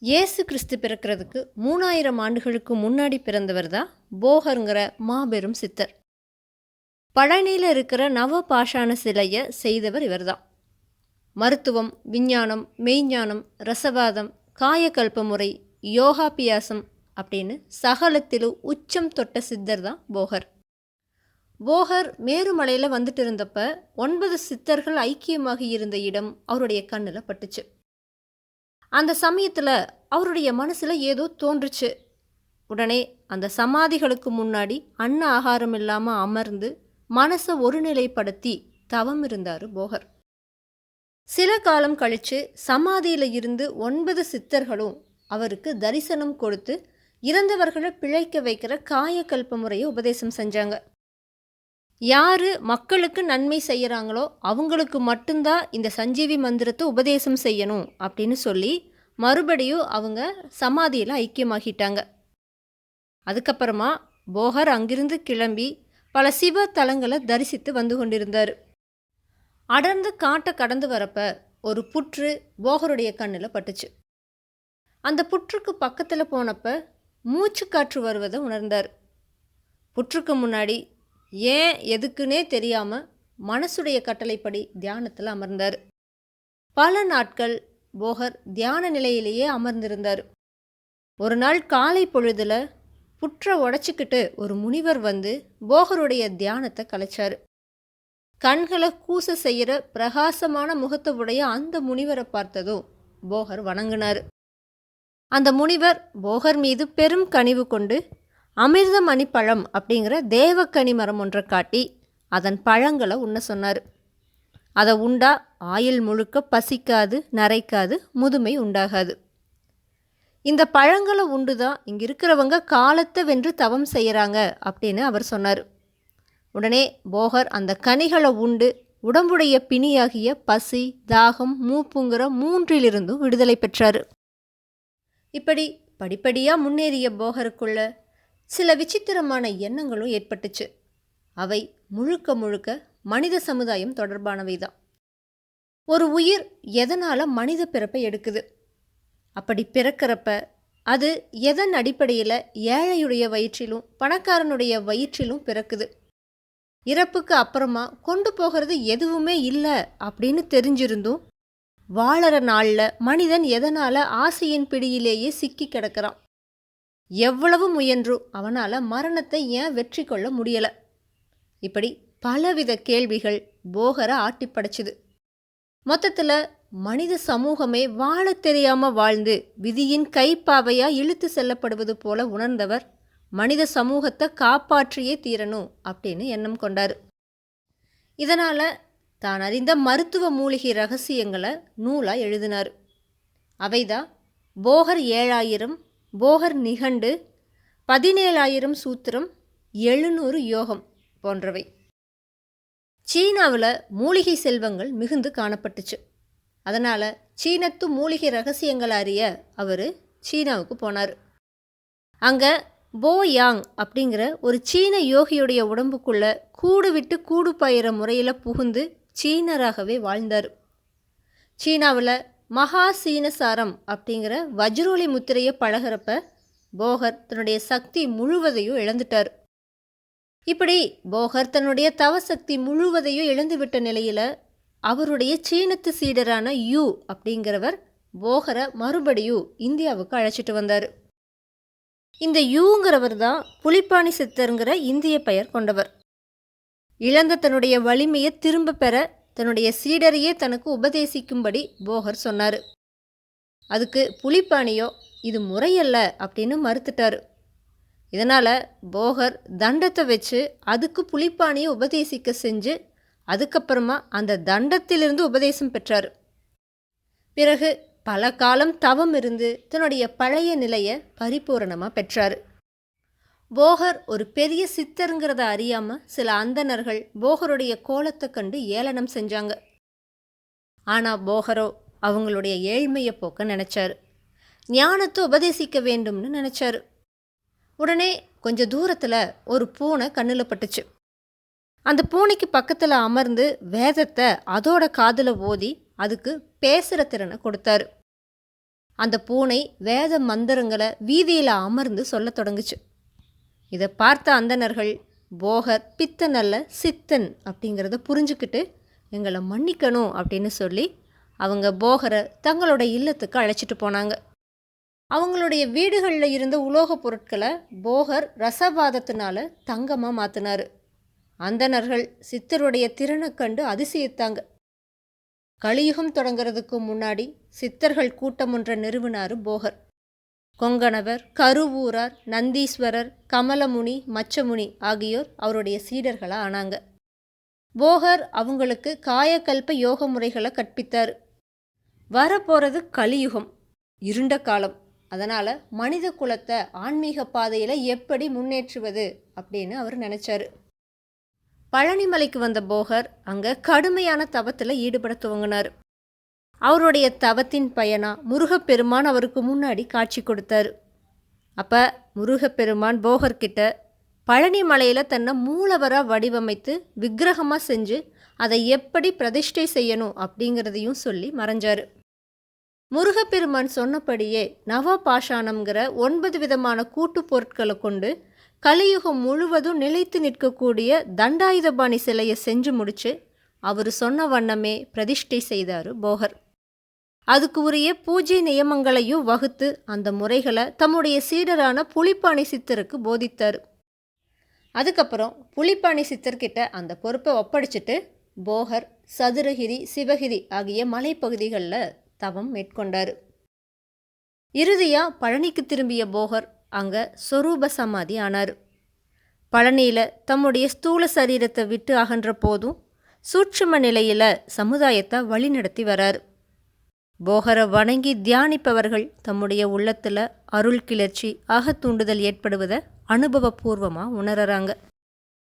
இயேசு கிறிஸ்து பிறக்கிறதுக்கு 3000 ஆண்டுகளுக்கு முன்னாடி பிறந்தவர் தான் போகருங்கிற மாபெரும் சித்தர். பழனியில் இருக்கிற நவ பாஷாண சிலையை செய்தவர் இவர்தான். மருத்துவம், விஞ்ஞானம், மெய்ஞானம், ரசவாதம், காயக்கல்ப முறை, யோகாபியாசம் அப்படின்னு சகலத்திலும் உச்சம் தொட்ட சித்தர் தான் போகர். போகர் மேருமலையில் வந்துட்டு இருந்தப்ப 9 சித்தர்கள் ஐக்கியமாகி இருந்த இடம் அவருடைய கண்ணில் பட்டுச்சு. அந்த சமயத்தில் அவருடைய மனசில் ஏதோ தோன்றுச்சு. உடனே அந்த சமாதிகளுக்கு முன்னாடி அன்ன ஆகாரம் இல்லாமல் அமர்ந்து மனசை ஒருநிலைப்படுத்தி தவம் இருந்தார் போகர். சில காலம் கழித்து சமாதியில் இருந்து 9 சித்தர்களும் அவருக்கு தரிசனம் கொடுத்து இறந்தவர்களை பிழைக்க வைக்கிற காயக்கல்ப முறையை உபதேசம் செஞ்சாங்க. யார் மக்களுக்கு நன்மை செய்கிறாங்களோ அவங்களுக்கு மட்டும்தான் இந்த சஞ்சீவி மந்திரத்தை உபதேசம் செய்யணும் அப்படின்னு சொல்லி மறுபடியும் அவங்க சமாதியில் ஐக்கியமாகிட்டாங்க. அதுக்கப்புறமா போகர் அங்கிருந்து கிளம்பி பல சிவ தலங்களை தரிசித்து வந்து கொண்டிருந்தார். அடர்ந்து காட்டை கடந்து வரப்ப ஒரு புற்று போகருடைய கண்ணில் பட்டுச்சு. அந்த புற்றுக்கு பக்கத்தில் போனப்ப மூச்சு காற்று வருவதை உணர்ந்தார். புற்றுக்கு முன்னாடி ஏன் எதுக்குன்னே தெரியாமல் மனசுடைய கட்டளைப்படி தியானத்தில் அமர்ந்தார். பல நாட்கள் போகர் தியான நிலையிலேயே அமர்ந்திருந்தார். ஒரு நாள் காலை பொழுதில் புற்றை உடச்சிக்கிட்டு ஒரு முனிவர் வந்து போகருடைய தியானத்தை கலைச்சார். கண்களை கூச செய்கிற பிரகாசமான முகத்தை உடைய அந்த முனிவரை பார்த்ததும் போகர் வணங்கினார். அந்த முனிவர் போகர் மீது பெரும் கனிவு கொண்டு அமிர்தமணி பழம் அப்படிங்கிற தேவக்கனி மரம் ஒன்றை காட்டி அதன் பழங்களை உண்ண சொன்னார். அதை உண்டா ஆயுள் முழுக்க பசிக்காது, நரைக்காது, முதுமை உண்டாகாது. இந்த பழங்களை உண்டு தான் இங்கே இருக்கிறவங்க காலத்தை வென்று தவம் செய்கிறாங்க அப்படின்னு அவர் சொன்னார். உடனே போகர் அந்த கனிகளை உண்டு உடம்புடைய பிணியாகிய பசி, தாகம், மூப்புங்கிற 3லிருந்தும் விடுதலை பெற்றார். இப்படி படிப்படியாக முன்னேறிய போகருக்குள்ள சில விசித்திரமான எண்ணங்களும் ஏற்பட்டுச்சு. அவை முழுக்க முழுக்க மனித சமுதாயம் தொடர்பானவை தான். ஒரு உயிர் எதனால் மனித பிறப்பை எடுக்குது? அப்படி பிறக்கிறப்ப அது எதன் அடிப்படையில் ஏழையுடைய வயிற்றிலும் பணக்காரனுடைய வயிற்றிலும் பிறக்குது? இறப்புக்கு அப்புறமா கொண்டு போகிறது எதுவுமே இல்லை அப்படின்னு தெரிஞ்சிருந்தும் வாழற நாளில் மனிதன் எதனால் ஆசையின் பிடியிலேயே சிக்கி கிடக்கிறான்? எவ்வளவு முயன்றும் அவனால் மரணத்தை ஏன் வெற்றி கொள்ள முடியலை? இப்படி பலவித கேள்விகள் போகரை ஆட்டி படைச்சுது. மொத்தத்தில் மனித சமூகமே வாழ தெரியாமல் வாழ்ந்து விதியின் கைப்பாவையாக இழுத்து செல்லப்படுவது போல உணர்ந்தவர் மனித சமூகத்தை காப்பாற்றியே தீரணும் அப்படின்னு எண்ணம் கொண்டார். இதனால் தான் அறிந்த மருத்துவ மூலிகை ரகசியங்களை நூலாக எழுதினார். அவைதான் போகர் 7000, போகர் நிகண்டு, 17,000 சூத்திரம், 700 யோகம் போன்றவை. சீனாவில் மூலிகை செல்வங்கள் மிகுந்து காணப்பட்டுச்சு. அதனால் சீனத்து மூலிகை ரகசியங்களை அறிய அவர் சீனாவுக்கு போனார். அங்கே போ யாங் அப்படிங்கிற ஒரு சீன யோகியுடைய உடம்புக்குள்ள கூடு விட்டு கூடு பாயிற முறையில் புகுந்து சீனராகவே வாழ்ந்தார். சீனாவில் மகா சீனசாரம் அப்படிங்கிற வஜ்ரோலி முத்திரையை பழகிறப்ப போகர் தன்னுடைய சக்தி முழுவதையும் இழந்துட்டார். இப்படி போகர் தன்னுடைய தவசக்தி முழுவதையும் இழந்துவிட்ட நிலையில் அவருடைய சீனத்து சீடரான யூ அப்படிங்கிறவர் போகரை மறுபடியும் இந்தியாவுக்கு அழைச்சிட்டு வந்தார். இந்த யூங்கிறவர் தான் புலிப்பாணி சித்தருங்கிற இந்திய பெயர் கொண்டவர். இழந்த தன்னுடைய வலிமையை திரும்ப பெற தன்னுடைய சீடரையே தனக்கு உபதேசிக்கும்படி போகர் சொன்னார். அதுக்கு புலிப்பாணியோ இது முறையல்ல அப்படின்னு மறுத்துட்டார். இதனால் போகர் தண்டத்தை வச்சு அதுக்கு புலிப்பாணியை உபதேசிக்க செஞ்சு அதுக்கப்புறமா அந்த தண்டத்திலிருந்து உபதேசம் பெற்றார். பிறகு பல காலம் தவம் இருந்து தன்னுடைய பழைய நிலையை பரிபூரணமாக பெற்றார். போகர் ஒரு பெரிய சித்தருங்கிறத அறியாமல் சில அந்தணர்கள் போகருடைய கோலத்தை கண்டு ஏளனம் செஞ்சாங்க. ஆனால் போகரோ அவங்களுடைய ஏழ்மையை போக்க நினச்சார். ஞானத்தை உபதேசிக்க வேண்டும்னு நினச்சார். உடனே கொஞ்சம் தூரத்தில் ஒரு பூனை கண்ணில் பட்டுச்சு. அந்த பூனைக்கு பக்கத்தில் அமர்ந்து வேதத்தை அதோட காதில் ஓதி அதுக்கு பேசுகிற திறனை கொடுத்தாரு. அந்த பூனை வேத மந்திரங்களை வீதியில் அமர்ந்து சொல்லத் தொடங்குச்சு. இதை பார்த்த அந்தணர்கள் போகர் பித்தன் அல்ல சித்தன் அப்படிங்கிறத புரிஞ்சுக்கிட்டு எங்களை மன்னிக்கணும் அப்படின்னு சொல்லி அவங்க போகரை தங்களோட இல்லத்துக்கு அழைச்சிட்டு போனாங்க. அவங்களுடைய வீடுகளில் இருந்த உலோகப் பொருட்களை போகர் ரசவாதத்தினால தங்கமாக மாற்றினார். அந்தணர்கள் சித்தருடைய திறனை கண்டு அதிசயித்தாங்க. கலியுகம் தொடங்கிறதுக்கு முன்னாடி சித்தர்கள் கூட்டம் ஒன்றை நிறுவினார் போகர். கொங்கணவர், கருவூரார், நந்தீஸ்வரர், கமலமுனி, மச்சமுனி ஆகியோர் அவருடைய சீடர்களாக ஆனாங்க. போகர் அவங்களுக்கு காயக்கல்ப யோக முறைகளை கற்பித்தார். வரப்போகிறது கலியுகம், இருண்ட காலம். அதனால் மனித குலத்தை ஆன்மீக பாதையில் எப்படி முன்னேற்றுவது அப்படின்னு அவர் நினச்சாரு. பழனிமலைக்கு வந்த போகர் அங்கே கடுமையான தவத்தில் ஈடுபட துவங்கினார். அவருடைய தவத்தின் பயனா முருகப்பெருமான் அவருக்கு முன்னாடி காட்சி கொடுத்தாரு. அப்போ முருகப்பெருமான் போகர்கிட்ட பழனி மலையில் தன்னை மூலவராக வடிவமைத்து விக்கிரகமாக செஞ்சு அதை எப்படி பிரதிஷ்டை செய்யணும் அப்படிங்கிறதையும் சொல்லி மறைஞ்சார். முருகப்பெருமான் சொன்னபடியே நவபாஷாணம்ங்கிற 9 விதமான கூட்டு பொருட்களை கொண்டு கலியுகம் முழுவதும் நிலைத்து நிற்கக்கூடிய தண்டாயுதபாணி சிலையை செஞ்சு முடிச்சு அவர் சொன்ன வண்ணமே பிரதிஷ்டை செய்தார் போகர். அதுக்கு உரிய பூஜை நியமங்களையும் வகுத்து அந்த முறைகளை தம்முடைய சீடரான புலிப்பாணி சித்தருக்கு போதித்தார். அதுக்கப்புறம் புலிப்பாணி சித்தர்கிட்ட அந்த பொறுப்பை ஒப்படைச்சிட்டு போகர் சதுரகிரி, சிவகிரி ஆகிய மலைப்பகுதிகளில் தவம் மேற்கொண்டார். இறுதியாக பழனிக்கு திரும்பிய போகர் அங்கே சொரூப சமாதி ஆனார். பழனியில் தம்முடைய ஸ்தூல சரீரத்தை விட்டு அகன்ற போதும் சூட்சும நிலையில் சமுதாயத்தை வழிநடத்தி வரார். போகரை வணங்கி தியானிப்பவர்கள் தம்முடைய உள்ளத்தில் அருள் கிளர்ச்சி, அகத்தூண்டுதல் ஏற்படுவதை அனுபவபூர்வமாக உணர்றாங்க.